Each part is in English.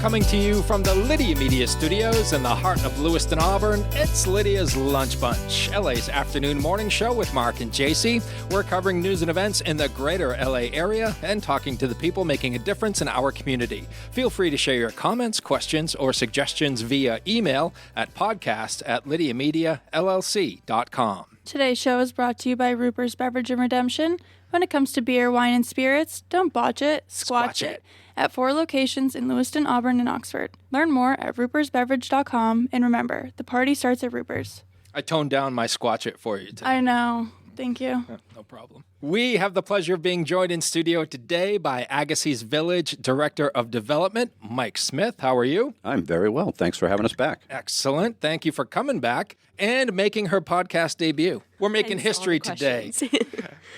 Coming to you from the Lydia Media Studios in the heart of Lewiston, Auburn, it's Lydia's Lunch Bunch, LA's afternoon morning show with Mark and JC. We're covering news and events in the greater LA area and talking to the people making a difference in our community. Feel free to share your comments, questions, or suggestions via email at podcast@lydiamediallc.com. Today's show is brought to you by Rupert's Beverage and Redemption. When it comes to beer, wine, and spirits, don't botch it, squatch it. At 4 locations in Lewiston, Auburn, and Oxford. Learn more at rupersbeverage.com, and remember, the party starts at Ruper's. I toned down my squatch it for you today. I know. Thank you. No problem. We have the pleasure of being joined in studio today by Agassiz Village Director of Development, Mike Smith. How are you? I'm very well. Thanks for having us back. Excellent. Thank you for coming back and making her podcast debut. We're making history today.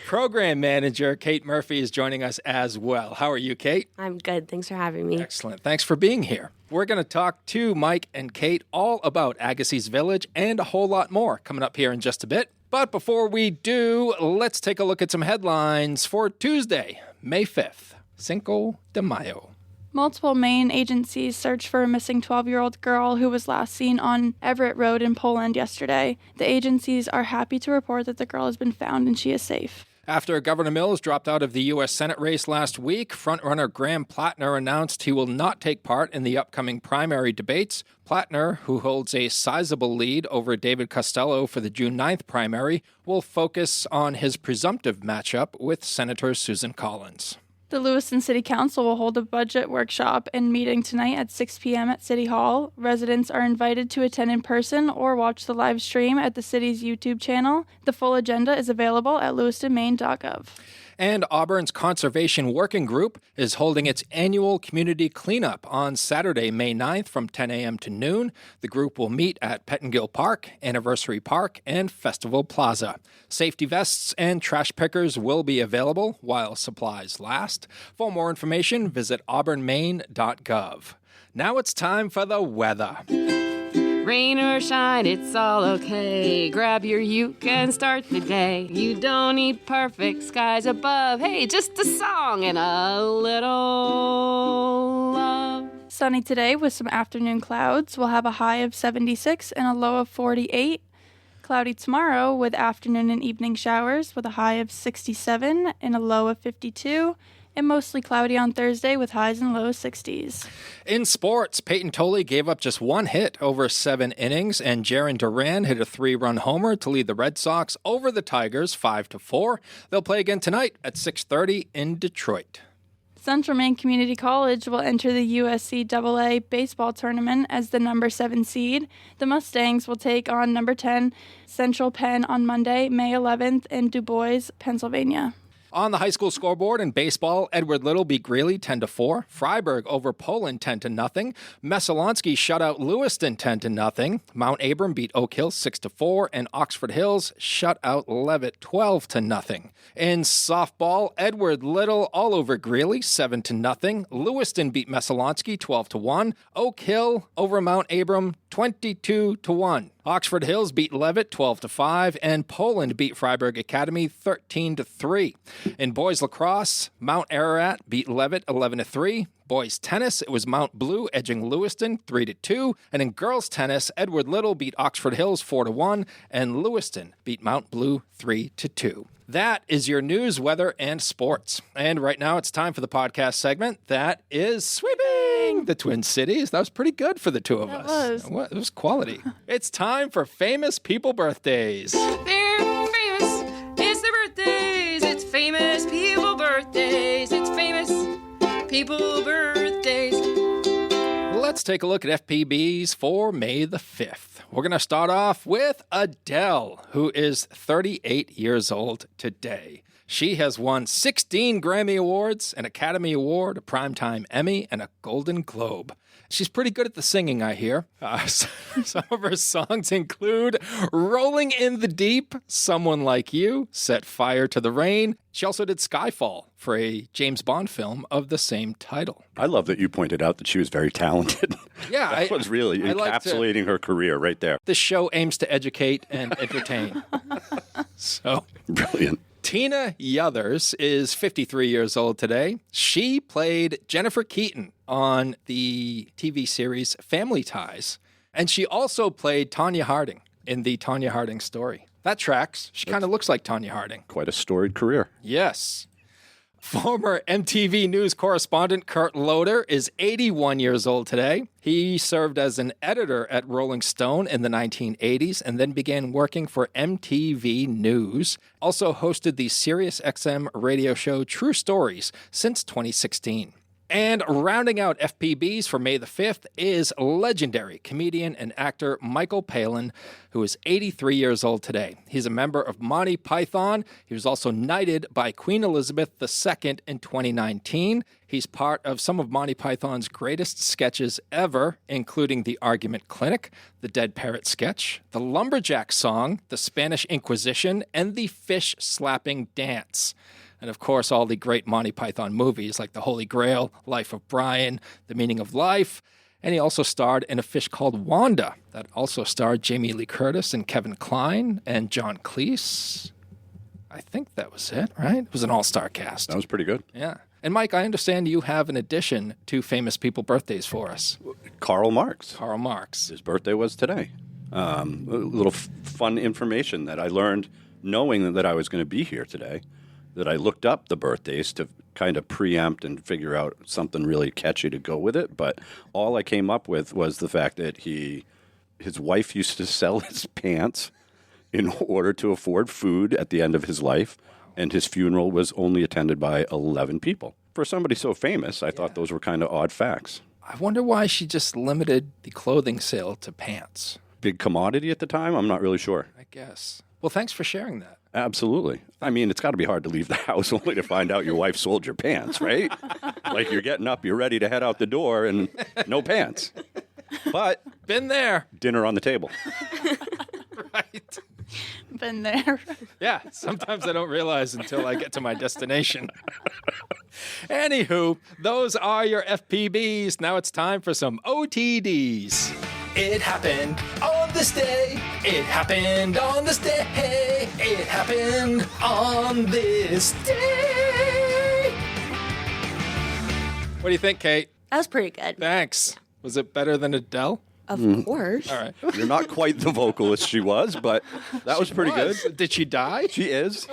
Program Manager Kate Murphy is joining us as well. How are you, Kate? I'm good. Thanks for having me. Excellent. Thanks for being here. We're going to talk to Mike and Kate all about Agassiz Village and a whole lot more coming up here in just a bit. But before we do, let's take a look at some headlines for Tuesday, May 5th, Cinco de Mayo. Multiple Maine agencies search for a missing 12-year-old girl who was last seen on Everett Road in Poland yesterday. The agencies are happy to report that the girl has been found and she is safe. After Governor Mills dropped out of the U.S. Senate race last week, frontrunner Graham Plattner announced he will not take part in the upcoming primary debates. Plattner, who holds a sizable lead over David Costello for the June 9th primary, will focus on his presumptive matchup with Senator Susan Collins. The Lewiston City Council will hold a budget workshop and meeting tonight at 6 p.m. at City Hall. Residents are invited to attend in person or watch the live stream at the city's YouTube channel. The full agenda is available at lewistonmaine.gov. And Auburn's Conservation Working Group is holding its annual community cleanup on Saturday, May 9th from 10 a.m. to noon. The group will meet at Pettingill Park, Anniversary Park, and Festival Plaza. Safety vests and trash pickers will be available while supplies last. For more information, visit auburnmaine.gov. Now it's time for the weather. Rain or shine, it's all okay. Grab your uke and start the day. You don't need perfect skies above. Hey, just a song and a little love. Sunny today with some afternoon clouds. We'll have a high of 76 and a low of 48. Cloudy tomorrow with afternoon and evening showers with a high of 67 and a low of 52. And mostly cloudy on Thursday with highs and lows 60s. In sports, Peyton Tolley gave up just one hit over 7 innings, and Jarren Duran hit a 3-run homer to lead the Red Sox over the Tigers 5-4. They'll play again tonight at 6:30 in Detroit. Central Maine Community College will enter the USC AA baseball tournament as the number 7 seed. The Mustangs will take on number 10 Central Penn on Monday, May 11th in Du Bois, Pennsylvania. On the high school scoreboard in baseball, Edward Little beat Greeley 10-4. Freiburg over Poland 10-0. Messalonsky shut out Lewiston 10-0. Mount Abram beat Oak Hill 6-4, and Oxford Hills shut out Levitt 12-0. In softball, Edward Little all over Greeley 7-0. Lewiston beat Messalonsky 12-1. Oak Hill over Mount Abram 22-1. Oxford Hills beat Levitt 12-5, and Poland beat Freiburg Academy 13-3. In boys lacrosse, Mount Ararat beat Levitt 11-3. Boys tennis, it was Mount Blue edging Lewiston 3-2. And in girls tennis, Edward Little beat Oxford Hills 4-1, and Lewiston beat Mount Blue 3-2. That is your news, weather, and sports. And right now it's time for the podcast segment that is Sweeping the Twin Cities. That was pretty good for the two of us. It was quality. It's time for famous people birthdays. They're famous. It's their birthdays. It's famous people birthdays. It's famous people birthdays. Let's take a look at FPBs for May the 5th. We're going to start off with Adele, who is 38 years old today. She has won 16 Grammy Awards, an Academy Award, a Primetime Emmy, and a Golden Globe. She's pretty good at the singing, I hear. Some of her songs include Rolling in the Deep, Someone Like You, Set Fire to the Rain. She also did Skyfall for a James Bond film of the same title. I love that you pointed out that she was very talented. Yeah. That was really encapsulating her career right there. This show aims to educate and entertain. So brilliant. Tina Yothers is 53 years old today. She played Jennifer Keaton on the TV series Family Ties. And she also played Tonya Harding in the Tonya Harding story. That tracks. She kind of looks like Tonya Harding. Quite a storied career. Yes. Former MTV News correspondent Kurt Loder is 81 years old today. He served as an editor at Rolling Stone in the 1980s and then began working for MTV News. Also hosted the SiriusXM radio show True Stories since 2016. And rounding out FPBs for May the 5th is legendary comedian and actor Michael Palin, who is 83 years old today. He's a member of Monty Python. He was also knighted by Queen Elizabeth II in 2019. He's part of some of Monty Python's greatest sketches ever, including The Argument Clinic, the Dead Parrot sketch, the Lumberjack song, the Spanish Inquisition, and the Fish Slapping Dance. And of course, all the great Monty Python movies like The Holy Grail, Life of Brian, The Meaning of Life. And he also starred in A Fish Called Wanda that also starred Jamie Lee Curtis and Kevin Kline and John Cleese. I think that was it, right? It was an all-star cast. That was pretty good. Yeah. And Mike, I understand you have an addition to famous people birthdays for us. Karl Marx. Karl Marx. His birthday was today. A little fun information that I learned knowing that I was going to be here today, that I looked up the birthdays to kind of preempt and figure out something really catchy to go with it. But all I came up with was the fact that his wife used to sell his pants in order to afford food at the end of his life. And his funeral was only attended by 11 people. For somebody so famous, I thought those were kind of odd facts. I wonder why she just limited the clothing sale to pants. Big commodity at the time? I'm not really sure. I guess. Well, thanks for sharing that. Absolutely. I mean, it's got to be hard to leave the house only to find out your wife sold your pants, right? Like you're getting up, you're ready to head out the door, and no pants. But been there. Dinner on the table. Right. Been there. Yeah, sometimes I don't realize until I get to my destination. Anywho, those are your FPBs. Now it's time for some OTDs. It happened on this day. It happened on this day. It happened on this day. What do you think, Kate? That was pretty good. Thanks. Was it better than Adele? Of course. All right. You're not quite the vocalist she was, but that was pretty good. Did she die? She is.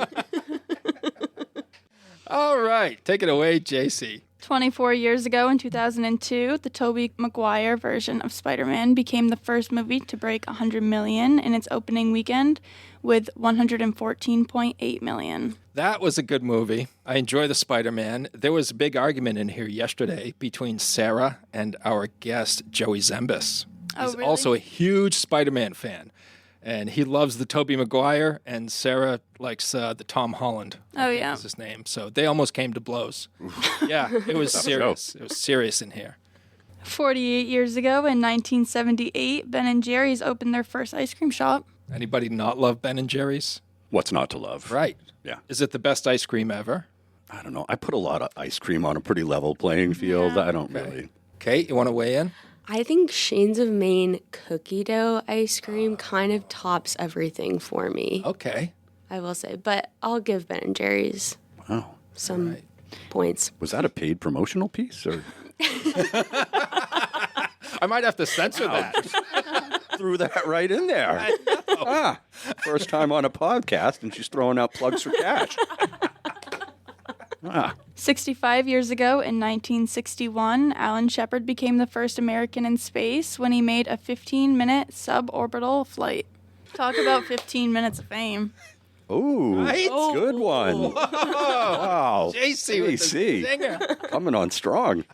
All right. Take it away, JC. 24 years ago in 2002, the Tobey Maguire version of Spider-Man became the first movie to break $100 million in its opening weekend with $114.8 million. That was a good movie. I enjoy the Spider-Man. There was a big argument in here yesterday between Sarah and our guest, Joey Zembis. He's really? also a huge Spider-Man fan. And he loves the Tobey Maguire, and Sarah likes the Tom Holland. Oh, yeah. Is his name. So they almost came to blows. Yeah, it was serious. It was serious in here. 48 years ago in 1978, Ben & Jerry's opened their first ice cream shop. Anybody not love Ben & Jerry's? What's not to love? Right. Yeah. Is it the best ice cream ever? I don't know. I put a lot of ice cream on a pretty level playing field. Yeah. I don't really. Kate, you want to weigh in? I think Shane's of Maine cookie dough ice cream kind of tops everything for me. Okay. I will say, but I'll give Ben & Jerry's Wow. some points. Was that a paid promotional piece? Or I might have to censor that. threw that right in there? First time on a podcast, and she's throwing out plugs for cash. 65 years ago in 1961, Alan Shepard became the first American in space when he made a 15-minute suborbital flight. Talk about 15 minutes of fame. Ooh, Right? good one. Wow. JC with the zinger. Coming on strong.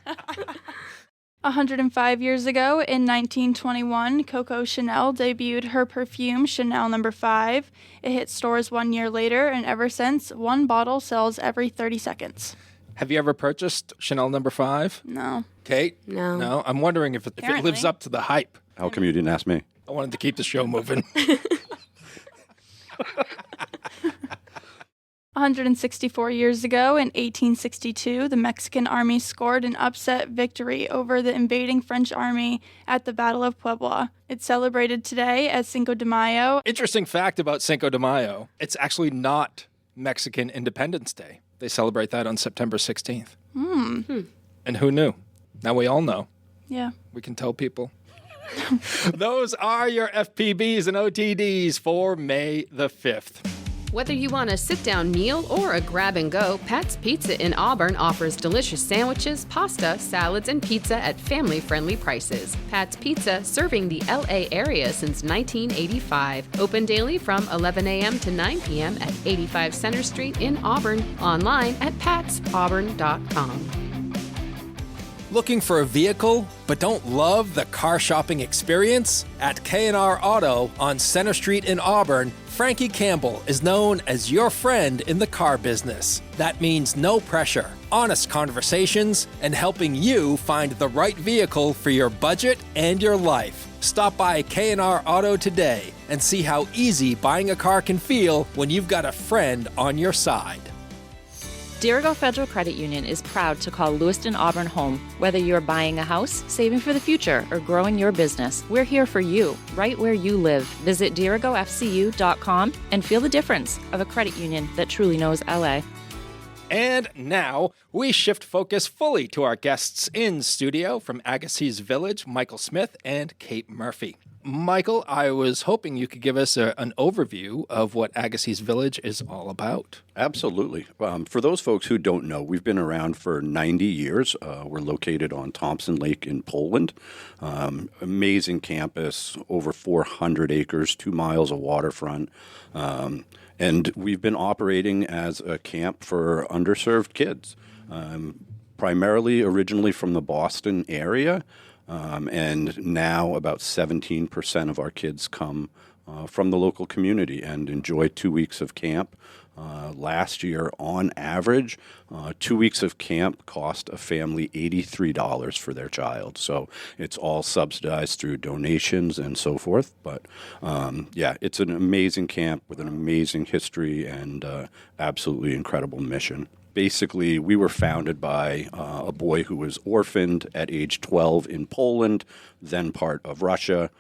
105 years ago in 1921, Coco Chanel debuted her perfume Chanel No. 5. It hit stores 1 year later, and ever since, one bottle sells every 30 seconds. Have you ever purchased Chanel No. 5? No. Kate? No. No? I'm wondering if it lives up to the hype. How come you didn't ask me? I wanted to keep the show moving. 164 years ago in 1862, the Mexican army scored an upset victory over the invading French army at the Battle of Puebla. It's celebrated today as Cinco de Mayo. Interesting fact about Cinco de Mayo. It's actually not Mexican Independence Day. They celebrate that on September 16th. And who knew? Now we all know. Yeah. We can tell people. Those are your FPBs and OTDs for May the 5th. Whether you want a sit-down meal or a grab-and-go, Pat's Pizza in Auburn offers delicious sandwiches, pasta, salads, and pizza at family-friendly prices. Pat's Pizza, serving the LA area since 1985. Open daily from 11 a.m. to 9 p.m. at 85 Center Street in Auburn. Online at patsauburn.com. Looking for a vehicle but don't love the car shopping experience? At K&R Auto on Center Street in Auburn, Frankie Campbell is known as your friend in the car business. That means no pressure, honest conversations, and helping you find the right vehicle for your budget and your life. Stop by K&R Auto today and see how easy buying a car can feel when you've got a friend on your side. Dirigo Federal Credit Union is proud to call Lewiston Auburn home. Whether you're buying a house, saving for the future, or growing your business, we're here for you, right where you live. Visit dirigofcu.com and feel the difference of a credit union that truly knows LA. And now we shift focus fully to our guests in studio from Agassiz Village, Michael Smith and Kate Murphy. Michael, I was hoping you could give us an overview of what Agassiz Village is all about. Absolutely. For those folks who don't know, we've been around for 90 years. We're located on Thompson Lake in Poland. Amazing campus, over 400 acres, 2 miles of waterfront. And we've been operating as a camp for underserved kids, primarily originally from the Boston area. And now about 17% of our kids come from the local community and enjoy 2 weeks of camp. Last year, on average, 2 weeks of camp cost a family $83 for their child. So it's all subsidized through donations and so forth. But yeah, it's an amazing camp with an amazing history and absolutely incredible mission. Basically, we were founded by a boy who was orphaned at age 12 in Poland, then part of Russia,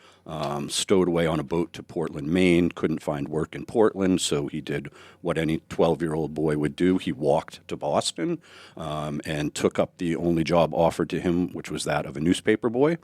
stowed away on a boat to Portland, Maine, couldn't find work in Portland, so he did what any 12-year-old boy would do. He walked to Boston and took up the only job offered to him, which was that of a newspaper boy.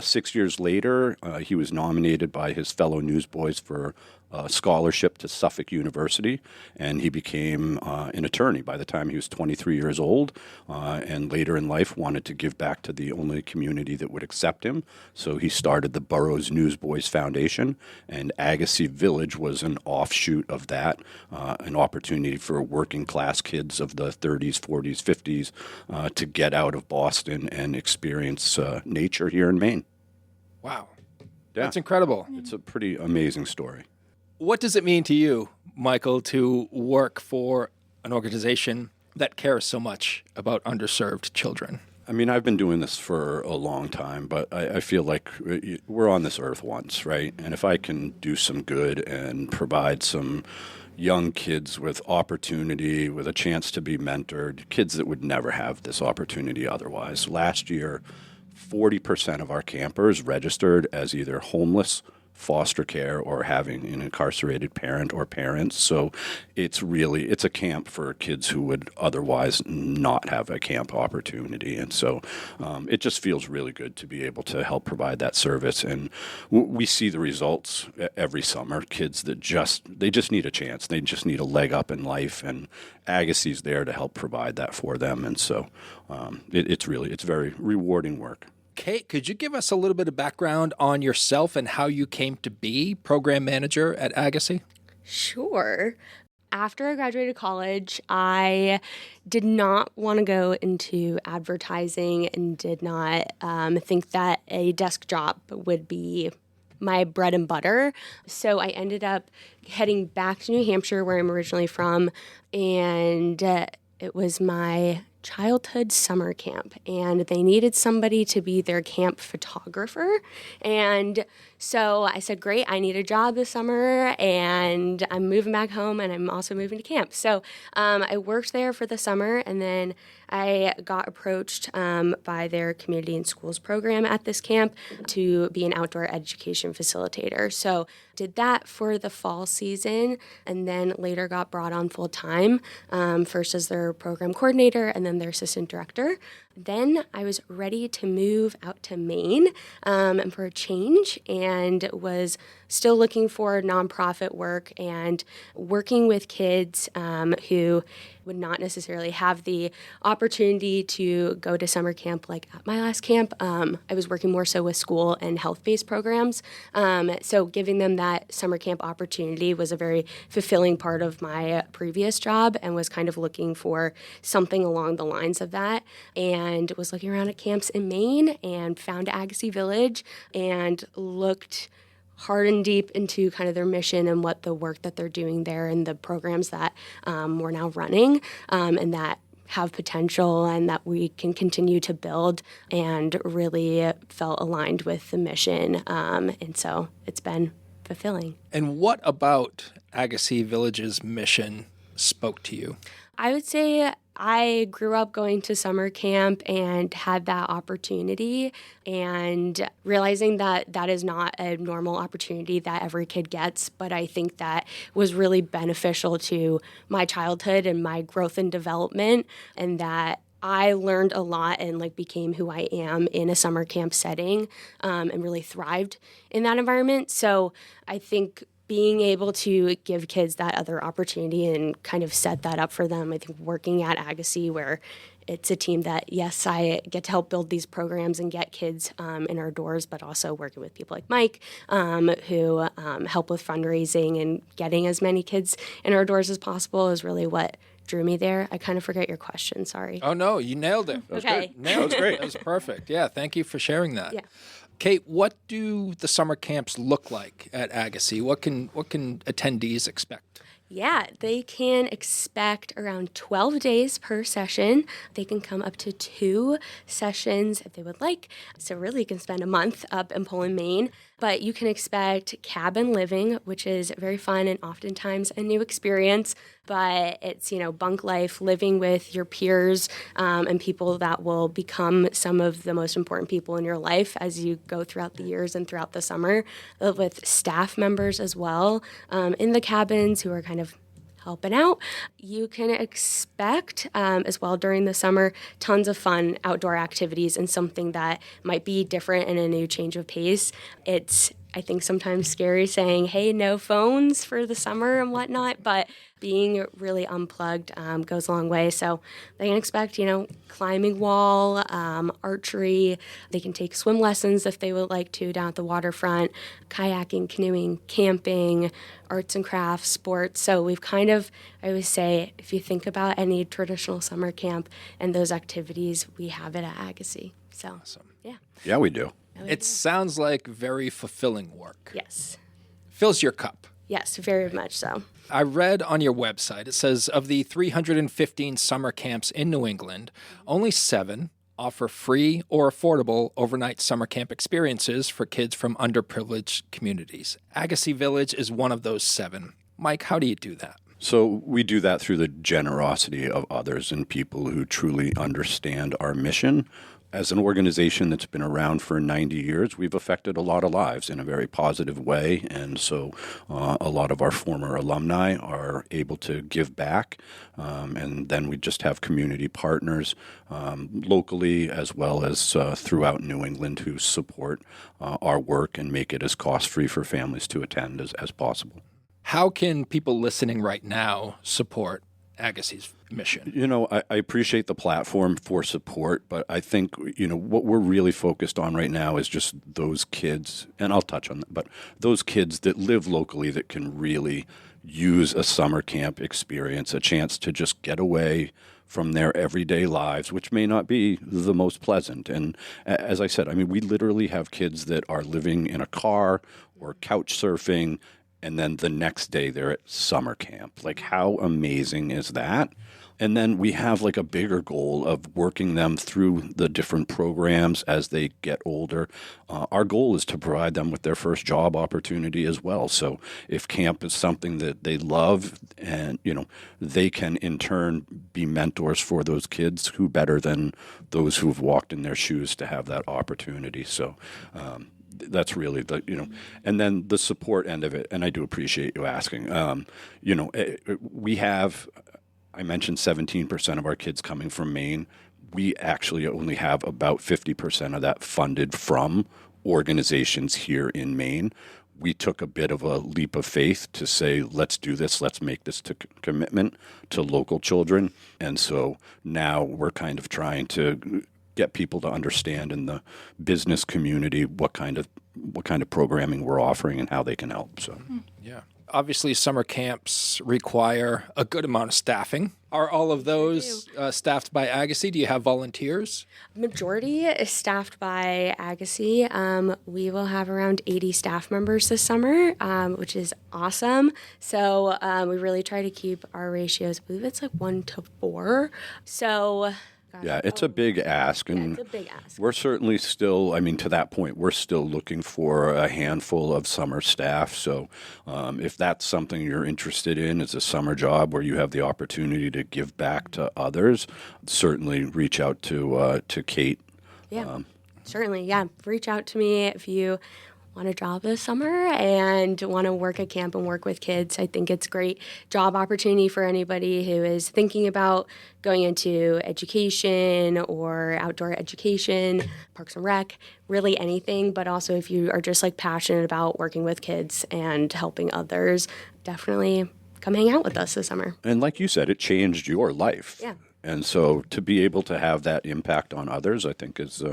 6 years later, he was nominated by his fellow newsboys for a scholarship to Suffolk University, and he became an attorney by the time he was 23 years old, and later in life wanted to give back to the only community that would accept him. So he started the Burroughs Newsboys Foundation, and Agassiz Village was an offshoot of that, an opportunity for working class kids of the 30s, 40s, 50s to get out of Boston and experience nature here in Maine. Wow. Yeah. That's incredible. It's a pretty amazing story. What does it mean to you, Michael, to work for an organization that cares so much about underserved children? I mean, I've been doing this for a long time, but I feel like we're on this earth once, right? And if I can do some good and provide some young kids with opportunity, with a chance to be mentored, kids that would never have this opportunity otherwise. Last year, 40% of our campers registered as either homeless, foster care, or having an incarcerated parent or parents. So it's a camp for kids who would otherwise not have a camp opportunity. And so it just feels really good to be able to help provide that service. And we see the results every summer. Kids that they just need a chance. They just need a leg up in life. And Agassiz there to help provide that for them. And so it's very rewarding work. Kate, could you give us a little bit of background on yourself and how you came to be program manager at Agassiz? Sure. After I graduated college, I did not want to go into advertising and did not think that a desk job would be my bread and butter. So I ended up heading back to New Hampshire, where I'm originally from, and it was my childhood summer camp, and they needed somebody to be their camp photographer. And so I said, great, I need a job this summer, and I'm moving back home, and I'm also moving to camp. So I worked there for the summer, and then I got approached by their community and schools program at this camp to be an outdoor education facilitator. So did that for the fall season, and then later got brought on full time, first as their program coordinator and then their assistant director. Then I was ready to move out to Maine and for a change, and was still looking for nonprofit work and working with kids who would not necessarily have the opportunity to go to summer camp like at my last camp. I was working more so with school and health-based programs. So giving them that summer camp opportunity was a very fulfilling part of my previous job, and was kind of looking for something along the lines of that, and was looking around at camps in Maine and found Agassiz Village and looked hard and deep into kind of their mission and what the work that they're doing there and the programs that we're now running and that have potential and that we can continue to build, and really felt aligned with the mission. And so it's been fulfilling. And what about Agassiz Village's mission spoke to you? I would say I grew up going to summer camp and had that opportunity, and realizing that that is not a normal opportunity that every kid gets, but I think that was really beneficial to my childhood and my growth and development, and that I learned a lot and became who I am in a summer camp setting, and really thrived in that environment. So I think being able to give kids that other opportunity and kind of set that up for them, I think working at Agassiz, where it's a team that, yes, I get to help build these programs and get kids in our doors, but also working with people like Mike, who help with fundraising and getting as many kids in our doors as possible, is really what drew me there. I kind of forget your question. Sorry. Oh, no, you nailed it. Okay. Nailed it. Great. That was perfect. Yeah, thank you for sharing that. Yeah. Kate, what do the summer camps look like at Agassiz? What can attendees expect? Yeah, they can expect around 12 days per session. They can come up to 2 sessions if they would like. So really you can spend a month up in Poland, Maine. But you can expect cabin living, which is very fun and oftentimes a new experience. But it's, bunk life, living with your peers and people that will become some of the most important people in your life as you go throughout the years and throughout the summer, with staff members as well in the cabins who are kind of helping out. You can expect as well during the summer tons of fun outdoor activities, and something that might be different and a new change of pace. It's, I think, sometimes scary saying, hey, no phones for the summer and whatnot, but being really unplugged goes a long way. So they can expect, climbing wall, archery. They can take swim lessons if they would like to down at the waterfront, kayaking, canoeing, camping, arts and crafts, sports. So we've kind of, I always say, if you think about any traditional summer camp and those activities, we have it at Agassiz. So, Awesome. Yeah. Yeah, we do. It sounds like very fulfilling work. Yes. Fills your cup. Yes, very much so. I read on your website, it says of the 315 summer camps in New England, only 7 offer free or affordable overnight summer camp experiences for kids from underprivileged communities. Agassiz Village is one of those 7. Mike, how do you do that? So we do that through the generosity of others and people who truly understand our mission. As an organization that's been around for 90 years, we've affected a lot of lives in a very positive way. And so a lot of our former alumni are able to give back. And then we just have community partners locally as well as throughout New England who support our work and make it as cost-free for families to attend as possible. How can people listening right now support Agassiz's mission? I appreciate the platform for support, but I think, what we're really focused on right now is just those kids, and I'll touch on that, but those kids that live locally that can really use a summer camp experience, a chance to just get away from their everyday lives, which may not be the most pleasant. And as I said, we literally have kids that are living in a car or couch surfing and then the next day they're at summer camp. Like, how amazing is that? And then we have like a bigger goal of working them through the different programs as they get older. Our goal is to provide them with their first job opportunity as well. So if camp is something that they love, and they can in turn be mentors for those kids, who better than those who've walked in their shoes to have that opportunity. So that's really and then the support end of it. And I do appreciate you asking. We have, I mentioned 17% of our kids coming from Maine. We actually only have about 50% of that funded from organizations here in Maine. We took a bit of a leap of faith to say, let's do this, let's make this commitment to local children. And so now we're kind of trying to get people to understand in the business community what kind of programming we're offering and how they can help. So yeah. Obviously, summer camps require a good amount of staffing. Are all of those staffed by Agassiz? Do you have volunteers? Majority is staffed by Agassiz. We will have around 80 staff members this summer, which is awesome. So we really try to keep our ratios. I believe it's like 1-4. So yeah, it's a big ask. And it's a big ask. We're certainly still, to that point, we're still looking for a handful of summer staff. So if that's something you're interested in, it's a summer job where you have the opportunity to give back to others, certainly reach out to Kate. Yeah, certainly. Yeah, reach out to me if you want a job this summer and want to work at camp and work with kids. I think it's a great job opportunity for anybody who is thinking about going into education or outdoor education, Parks and Rec, really anything. But also if you are just like passionate about working with kids and helping others, definitely come hang out with us this summer. And like you said, it changed your life. Yeah. And so to be able to have that impact on others, I think it's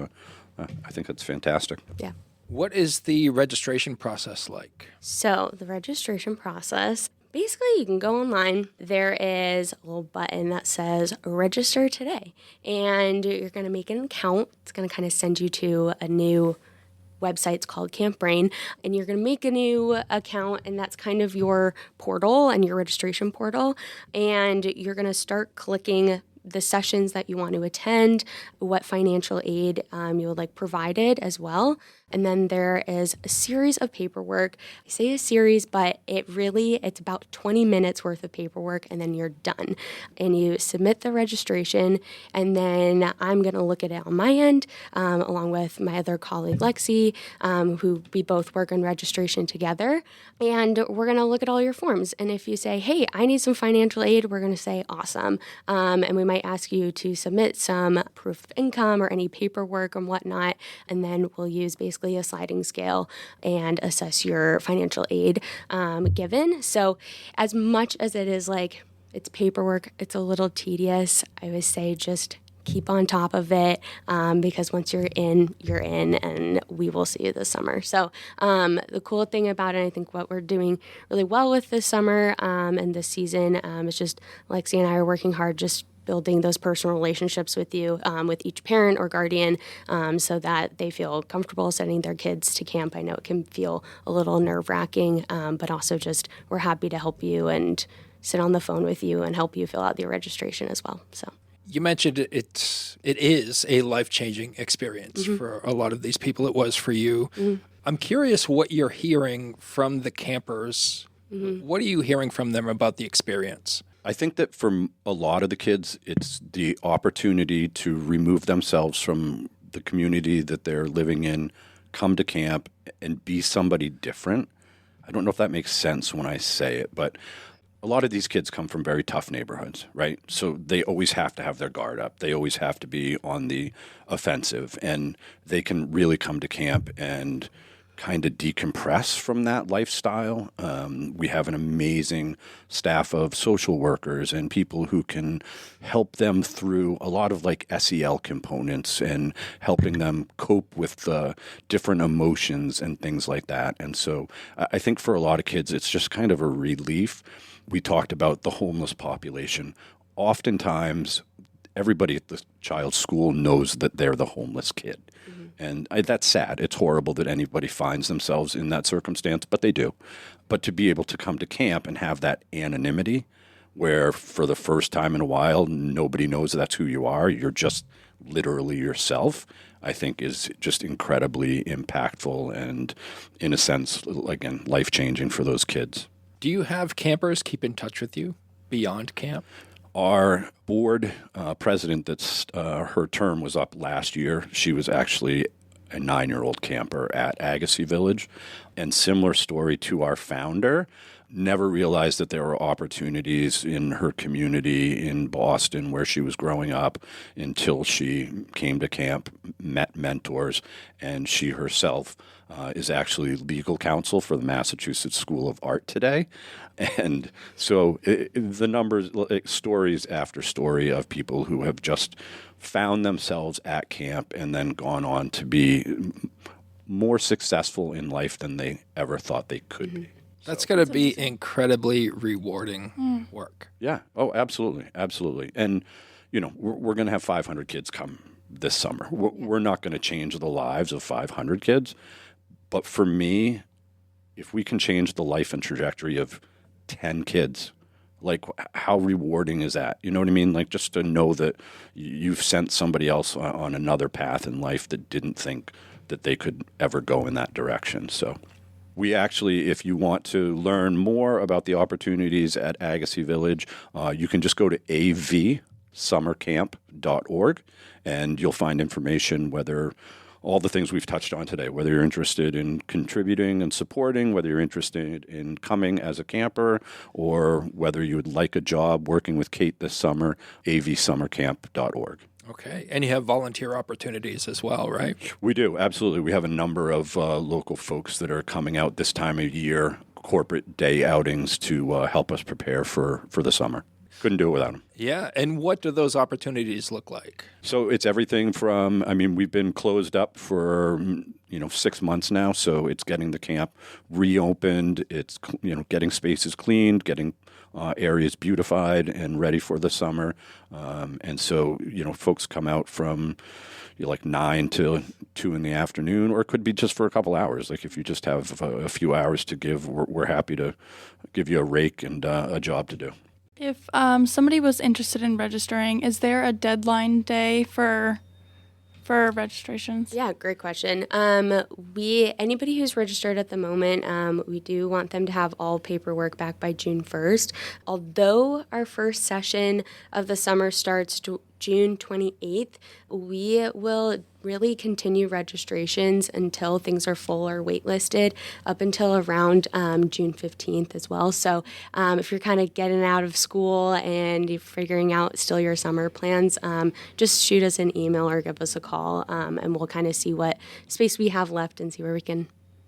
fantastic. Yeah. What is the registration process like? So the registration process, basically you can go online. There is a little button that says register today. And you're going to make an account. It's going to kind of send you to a new website. It's called Camp Brain. And you're going to make a new account, and that's kind of your portal and your registration portal. And you're going to start clicking the sessions that you want to attend, what financial aid you would like provided as well. And then there is a series of paperwork. I say a series, but it's about 20 minutes worth of paperwork, and then you're done. And you submit the registration, and then I'm going to look at it on my end, along with my other colleague, Lexi, who we both work on registration together. And we're going to look at all your forms. And if you say, hey, I need some financial aid, we're going to say, awesome. And we might ask you to submit some proof of income or any paperwork and whatnot. And then we'll use basically a sliding scale and assess your financial aid given. So as much as it is like it's paperwork, it's a little tedious. I would say just keep on top of it because once you're in, and we will see you this summer. So the cool thing about it, I think what we're doing really well with this summer and this season is just Lexi and I are working hard just building those personal relationships with you, with each parent or guardian, so that they feel comfortable sending their kids to camp. I know it can feel a little nerve-wracking, but also just we're happy to help you and sit on the phone with you and help you fill out your registration as well. So you mentioned it is a life-changing experience for a lot of these people. It was for you. I'm curious what you're hearing from the campers. What are you hearing from them about the experience? I think that for a lot of the kids, it's the opportunity to remove themselves from the community that they're living in, come to camp, and be somebody different. I don't know if that makes sense when I say it, but a lot of these kids come from very tough neighborhoods, right? So they always have to have their guard up. They always have to be on the offensive, and they can really come to camp and kind of decompress from that lifestyle. We have an amazing staff of social workers and people who can help them through a lot of like SEL components and helping them cope with the different emotions and things like that. And so I think for a lot of kids, it's just kind of a relief. We talked about the homeless population. Oftentimes, everybody at the child's school knows that they're the homeless kid. And that's sad. It's horrible that anybody finds themselves in that circumstance, but they do. But to be able to come to camp and have that anonymity where for the first time in a while, nobody knows that's who you are. You're just literally yourself, I think is just incredibly impactful and, in a sense, again, life-changing for those kids. Do you have campers keep in touch with you beyond camp? Our board president, her term was up last year. She was actually a 9-year-old camper at Agassiz Village. And similar story to our founder, never realized that there were opportunities in her community in Boston where she was growing up until she came to camp, met mentors, and she herself is actually legal counsel for the Massachusetts School of Art today. And so the numbers, stories after story of people who have just found themselves at camp and then gone on to be more successful in life than they ever thought they could be. That's going to be incredibly rewarding work. Yeah. Oh, absolutely. Absolutely. And, we're going to have 500 kids come this summer. We're not going to change the lives of 500 kids. But for me, if we can change the life and trajectory of 10 kids, like how rewarding is that? You know what I mean? Like just to know that you've sent somebody else on another path in life that didn't think that they could ever go in that direction. So we actually, if you want to learn more about the opportunities at Agassiz Village, you can just go to avsummercamp.org and you'll find information whether all the things we've touched on today, whether you're interested in contributing and supporting, whether you're interested in coming as a camper, or whether you would like a job working with Kate this summer, avsummercamp.org. Okay. And you have volunteer opportunities as well, right? We do, absolutely. We have a number of local folks that are coming out this time of year, corporate day outings to help us prepare for the summer. Couldn't do it without them. Yeah. And what do those opportunities look like? So it's everything from, we've been closed up for, 6 months now. So it's getting the camp reopened. It's, getting spaces cleaned, getting areas beautified and ready for the summer. And so, folks come out from like 9 to 2 in the afternoon, or it could be just for a couple hours. Like if you just have a few hours to give, we're happy to give you a rake and a job to do. If somebody was interested in registering, is there a deadline day for registrations? Yeah, great question. Anybody who's registered at the moment, we do want them to have all paperwork back by June 1st. Although our first session of the summer starts June 28th, we will really continue registrations until things are full or waitlisted up until around June 15th as well. So if you're kind of getting out of school and you're figuring out still your summer plans, just shoot us an email or give us a call, and we'll kind of see what space we have left and see where we can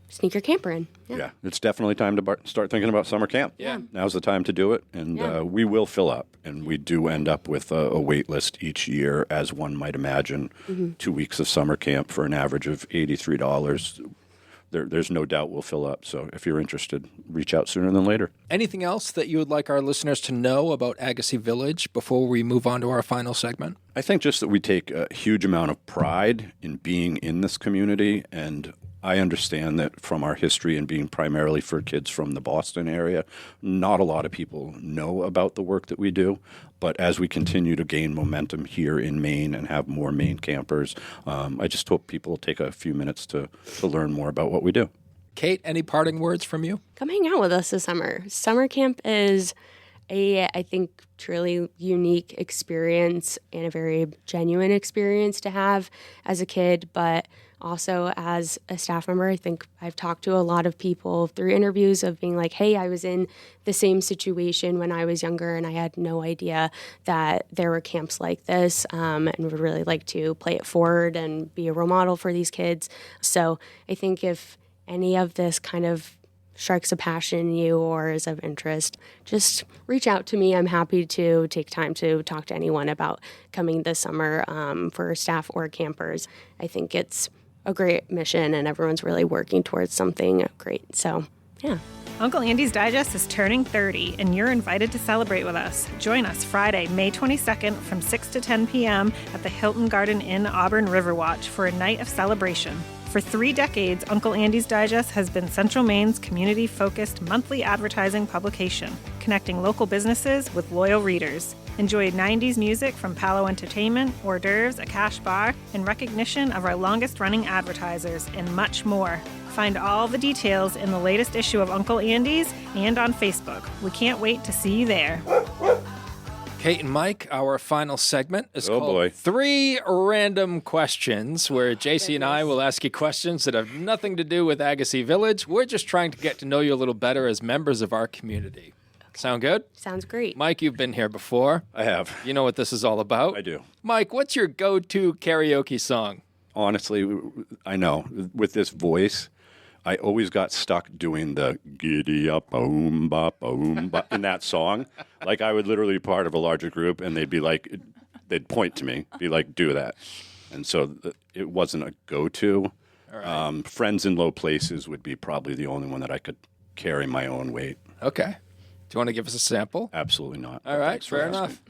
sneak your camper in. Yeah, it's definitely time to start thinking about summer camp. Yeah. Now's the time to do it, and we will fill up. And we do end up with a wait list each year, as one might imagine. 2 weeks of summer camp for an average of $83. There's no doubt we'll fill up. So if you're interested, reach out sooner than later. Anything else that you would like our listeners to know about Agassiz Village before we move on to our final segment? I think just that we take a huge amount of pride in being in this community, and I understand that from our history and being primarily for kids from the Boston area, not a lot of people know about the work that we do. But as we continue to gain momentum here in Maine and have more Maine campers, I just hope people will take a few minutes to learn more about what we do. Kate, any parting words from you? Come hang out with us this summer. Summer camp is I think, truly unique experience and a very genuine experience to have as a kid, but also as a staff member. I think I've talked to a lot of people through interviews of being like, hey, I was in the same situation when I was younger and I had no idea that there were camps like this, and would really like to play it forward and be a role model for these kids. So I think if any of this kind of strikes a passion in you or is of interest, just reach out to me. I'm happy to take time to talk to anyone about coming this summer, for staff or campers. I think it's a great mission and everyone's really working towards something great. So, yeah. Uncle Andy's Digest is turning 30, and you're invited to celebrate with us. Join us Friday, May 22nd from 6 to 10 p.m. at the Hilton Garden Inn Auburn Riverwatch for a night of celebration. For 3 decades, Uncle Andy's Digest has been Central Maine's community-focused monthly advertising publication, connecting local businesses with loyal readers. Enjoy 90s music from Palo Entertainment, hors d'oeuvres, a cash bar, and recognition of our longest-running advertisers, and much more. Find all the details in the latest issue of Uncle Andy's and on Facebook. We can't wait to see you there. Kate and Mike, our final segment is called boy. 3 Random Questions, where JC and I will ask you questions that have nothing to do with Agassiz Village. We're just trying to get to know you a little better as members of our community. Sound good? Sounds great. Mike, you've been here before. I have. You know what this is all about? I do. Mike, what's your go-to karaoke song? Honestly, I know. With this voice, I always got stuck doing the giddy up, boom, bop, boom, bop in that song. Like I would literally be part of a larger group, and they'd be like, they'd point to me, be like, do that. And so it wasn't a go-to. Right. Friends in Low Places would be probably the only one that I could carry my own weight. Okay. Do you want to give us a sample? Absolutely not. All right, fair enough.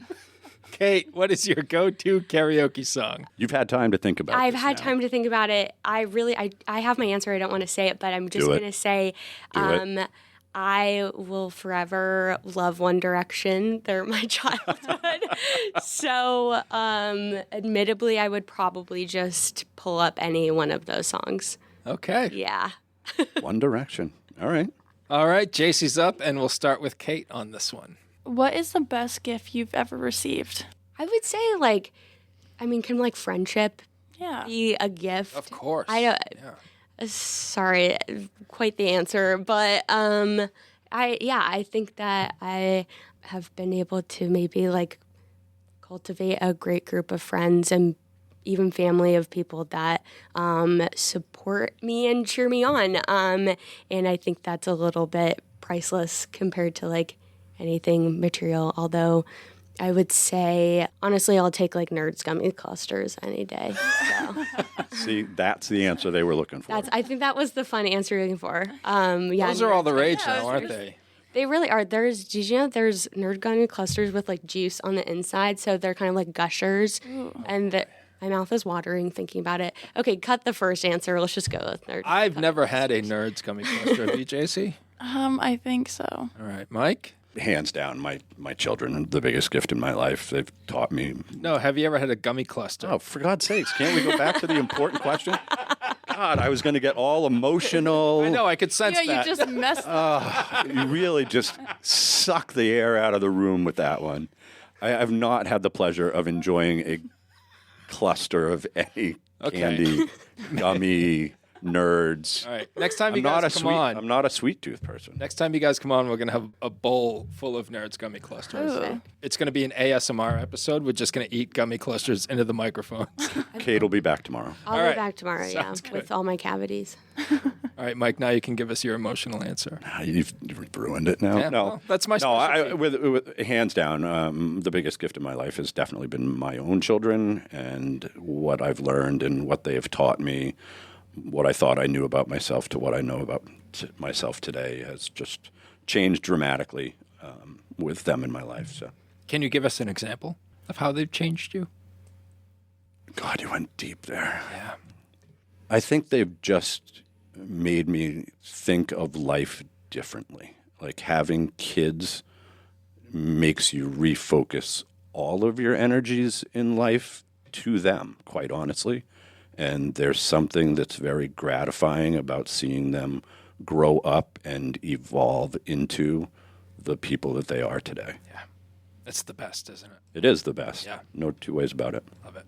Kate, what is your go-to karaoke song? You've had time to think about it. I've had time to think about it. I have my answer. I don't want to say it, but I'm just going to say I will forever love One Direction. They're my childhood. So admittedly, I would probably just pull up any one of those songs. Okay. Yeah. One Direction. All right. All right, JC's up, and we'll start with Kate on this one. What is the best gift you've ever received? I would say, can friendship be a gift? Of course. I don't. Yeah. Sorry, quite the answer, but I think that I have been able to maybe cultivate a great group of friends and even family of people that support me and cheer me on, and I think that's a little bit priceless compared to anything material, although I would say, honestly, I'll take Nerds gummy clusters any day. So. See, that's the answer they were looking for. I think that was the fun answer you're looking for. Those are all the rage now, aren't they? They really are. Did you know there's Nerd gummy clusters with juice on the inside, so they're kind of like gushers, and my mouth is watering thinking about it. Okay, cut the first answer. Let's just go with Nerd. I've never had a Nerds gummy cluster. Have you, JC? I think so. All right, Mike? Hands down, my children are the biggest gift in my life. They've taught me. No, have you ever had a gummy cluster? Oh, for God's sakes, can't we go back to the important question? God, I was going to get all emotional. I know, I could sense that. Yeah, you just messed up. You really just suck the air out of the room with that one. I have not had the pleasure of enjoying a cluster of any candy, gummy, Nerds. All right. Next time you guys come on. I'm not a sweet tooth person. Next time you guys come on, we're going to have a bowl full of Nerds gummy clusters. Ooh. It's going to be an ASMR episode. We're just going to eat gummy clusters into the microphone. Kate will be back tomorrow. I'll be back tomorrow, Sounds good. with all my cavities. All right, Mike, now you can give us your emotional answer. You've ruined it now. Yeah, no, well, that's my specialty. with hands down, the biggest gift in my life has definitely been my own children and what I've learned and what they have taught me. What I thought I knew about myself to what I know about myself today has just changed dramatically with them in my life. So, can you give us an example of how they've changed you? God, you went deep there. Yeah. I think they've just made me think of life differently. Like having kids makes you refocus all of your energies in life to them, quite honestly. And there's something that's very gratifying about seeing them grow up and evolve into the people that they are today. Yeah. It's the best, isn't it? It is the best. Yeah. No two ways about it. Love it.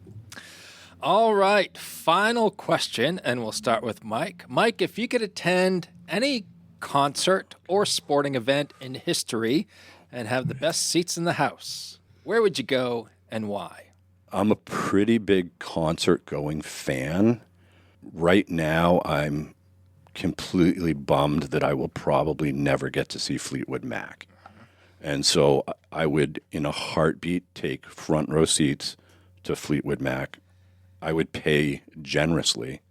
All right. Final question, and we'll start with Mike. Mike, if you could attend any concert or sporting event in history and have the best seats in the house, where would you go and why? I'm a pretty big concert-going fan. Right now, I'm completely bummed that I will probably never get to see Fleetwood Mac. And so I would, in a heartbeat, take front row seats to Fleetwood Mac. I would pay generously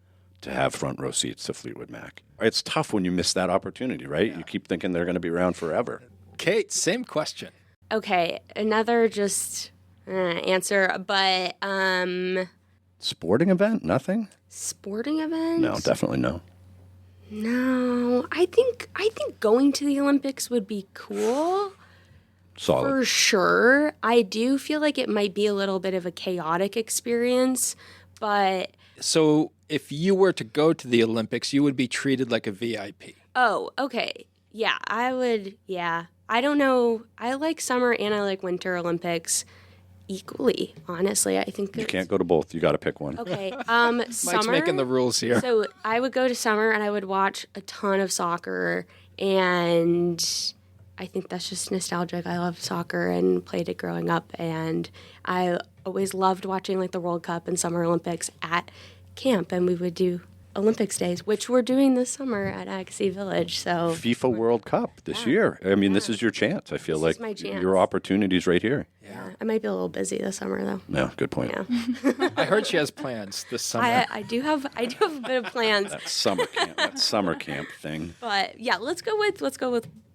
to have front row seats to Fleetwood Mac. It's tough when you miss that opportunity, right? You keep thinking they're going to be around forever. Kate, same question. Okay, another just answer, but Sporting event? Nothing? sporting event? No, definitely no. No, I think going to the Olympics would be cool. Solid. For sure. I do feel like it might be a little bit of a chaotic experience, but So if you were to go to the Olympics, you would be treated like a VIP. oh, okay. Yeah, I would. Yeah. I don't know. I like summer and I like winter Olympics equally, honestly. I think You can't go to both. You got to pick one. Okay. Mike's Summer. making the rules here. So I would go to summer and I would watch a ton of soccer, and I think that's just nostalgic. I love soccer and played it growing up, and I always loved watching like the World Cup and Summer Olympics at camp, and we would do Olympics days, which we're doing this summer at Agassiz Village. So FIFA World Cup this year. I mean, this is your chance. I feel This is like my chance. your opportunity's right here. yeah, I might be a little busy this summer though. Yeah, good point. Yeah, I heard she has plans this summer. I do have a bit of plans, That summer camp thing. but yeah, let's go with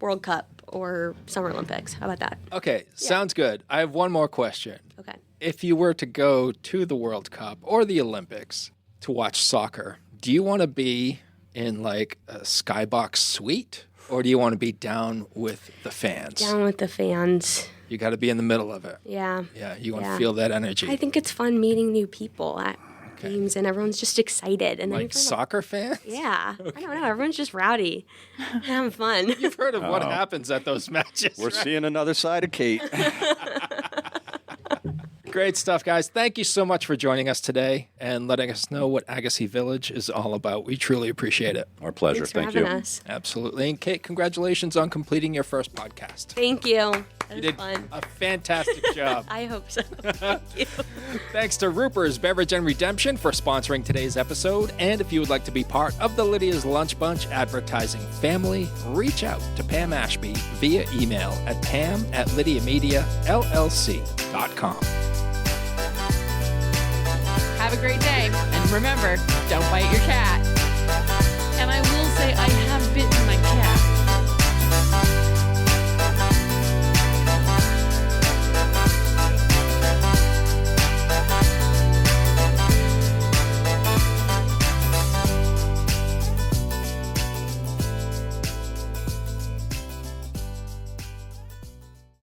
World Cup or Summer Olympics. How about that? Okay, sounds good. I have one more question. Okay. If you were to go to the World Cup or the Olympics to watch soccer, do you want to be in like a skybox suite or do you want to be down with the fans? Down with the fans. You got to be in the middle of it. Yeah. Yeah, you want to Yeah. feel that energy. I think it's fun meeting new people at games, and everyone's just excited. And then Like you're soccer fans? yeah, I don't know. Everyone's just rowdy, and having fun. You've heard of what happens at those matches. We're right? seeing another side of Kate. Great stuff, guys. Thank you so much for joining us today and letting us know what Agassiz Village is all about. We truly appreciate it. Our pleasure. Thanks for Thank having you. us. Absolutely. And Kate, congratulations on completing your first podcast. Thank you. That You was did fun. a fantastic job. I hope so. Thank you. Thanks to Ruper's Beverage and Redemption for sponsoring today's episode. And if you would like to be part of the Lydia's Lunch Bunch advertising family, reach out to Pam Ashby via email at pam@lydiamediallc.com. Have a great day. And remember, don't bite your cat. And I will say, I